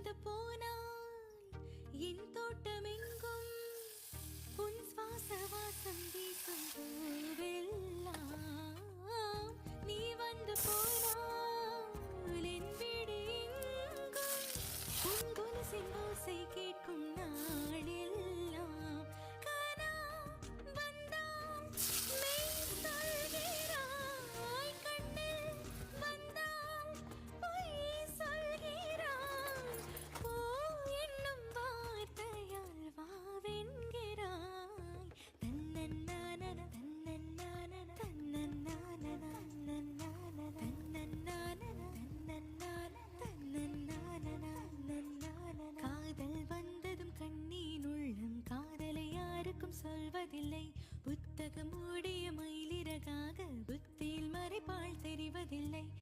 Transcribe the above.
வந்து போனால் என் தோட்டமெங்கும் உன் சுவாச வாசம் வீசும் பூவெல்லாம் நீ வந்து போனால் என் வீடு எங்கும் உன் கொலுசின் ஓசை கேட்கும் நாளெல்லாம் கனா வந்தால் மெய் சொல்கிறாய் கண்ணில் வந்தால் பொய் சொல்கிறாய் ஓ என்னும் வார்த்தையால் வாவென்கிறாய் தன்னன்னானன தன்னன்னானன தன்னன்னானன தன்னன்னானன தன்னன்னானன காதல் வந்ததும் கண்ணீன் உள்ளம் காதலை யாருக்கும் சொல்வதில்லை புத்தகம் மூடிய மயிலிறகாக